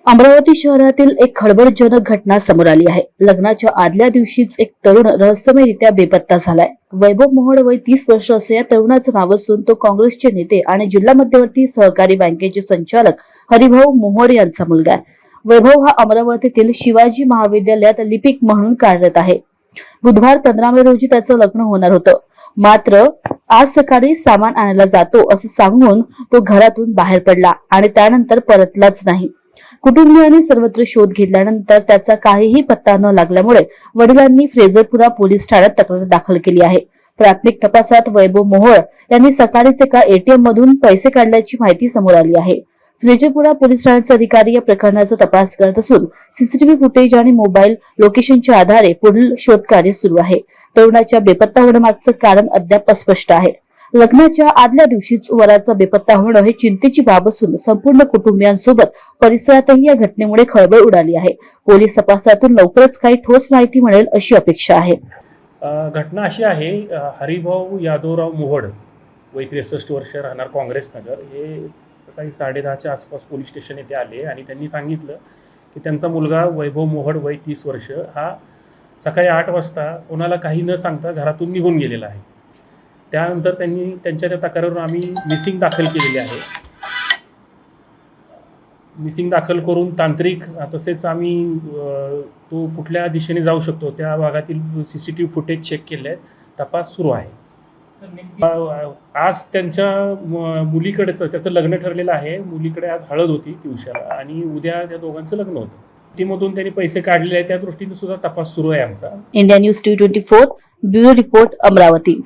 अमरावती शहरातील एक खळबळजनक घटना समोर आली आहे। लग्नाच्या आदल्या दिवशीच एक तरुण रहस्यमयरित्या बेपत्ता झालाय। वैभव मोहोळ वय 30 वर्ष असे या तरुणाचं नाव असून तो काँग्रेसचे नेते आणि जिल्हा मध्यवर्ती सहकारी बँकेचे संचालक हरिभाऊ मोहोळ यांचा मुलगा आहे। वैभव हा अमरावतीतील शिवाजी महाविद्यालयात लिपिक म्हणून कार्यरत आहे। बुधवार 15 मे रोजी त्याचं लग्न होणार होतं, मात्र आज सकाळी सामान आणायला जातो असं सांगून तो घरातून बाहेर पडला आणि त्यानंतर परतलाच नाही। कुटुंबियांनी सर्वत्र शोध घेतल्यानंतर त्याचा काहीही पत्ता न लागल्यामुळे वडिलांनी फ्रेजरपुरा पोलीस ठाण्यात तक्रार दाखल केली आहे। प्राथमिक तपासात वैभव मोहोळ यांनी सकाळीच एका एटीएम मधून पैसे काढल्याची माहिती समोर आली आहे। फ्रेजरपुरा पोलीस ठाण्याचे अधिकारी या प्रकरणाचा तपास करत असून सीसीटीव्ही फुटेज आणि मोबाईल लोकेशनच्या आधारे पुढील शोधकार्य सुरू आहे। तरुणाच्या बेपत्ता होण्यामागचं कारण अद्याप अस्पष्ट आहे। लग्नाच्या आदल्या दिवशीच वराचा बेपत्ता होणं हे चिंतेची बाब असून संपूर्ण कुटुंबियांसोबत परिसरातही या घटनेमुळे खळबळ उडाली आहे। पोलीस तपासातून लवकरच काही ठोस माहिती मिळेल अशी अपेक्षा आहे। घटना अशी आहे, हरिभाऊ यादवराव मोहोळ वय 63 वर्ष, राहणार काँग्रेस नगर, हे सकाळी 10:30च्या आसपास पोलीस स्टेशन येथे आले आणि त्यांनी सांगितलं की त्यांचा मुलगा वैभव मोहोळ वय 30 वर्ष हा सकाळी 8 वाजता कोणाला काही न सांगता घरातून निघून गेलेला आहे। त्यानंतर त्यांनी त्यांच्या त्या तक्रारीवरून आम्ही मिसिंग दाखल केलेली आहे। मिसिंग दाखल करून तांत्रिक तसेच आम्ही तो कुठल्या दिशेने जाऊ शकतो त्या भागातील सीसीटीव्ही फुटेज चेक केले आहेत। तपास सुरू आहे। आज त्यांच्या मुलीकडेचं त्याचं लग्न ठरलेलं आहे। मुलीकडे आज हळद होती दिवसाला आणि उद्या त्या दोघांचं लग्न होतं। टीममधून त्यांनी पैसे काढलेले आहेत, त्या दृष्टीने सुद्धा तपास सुरू आहे आमचा। India news 224 bureau report, Amravati.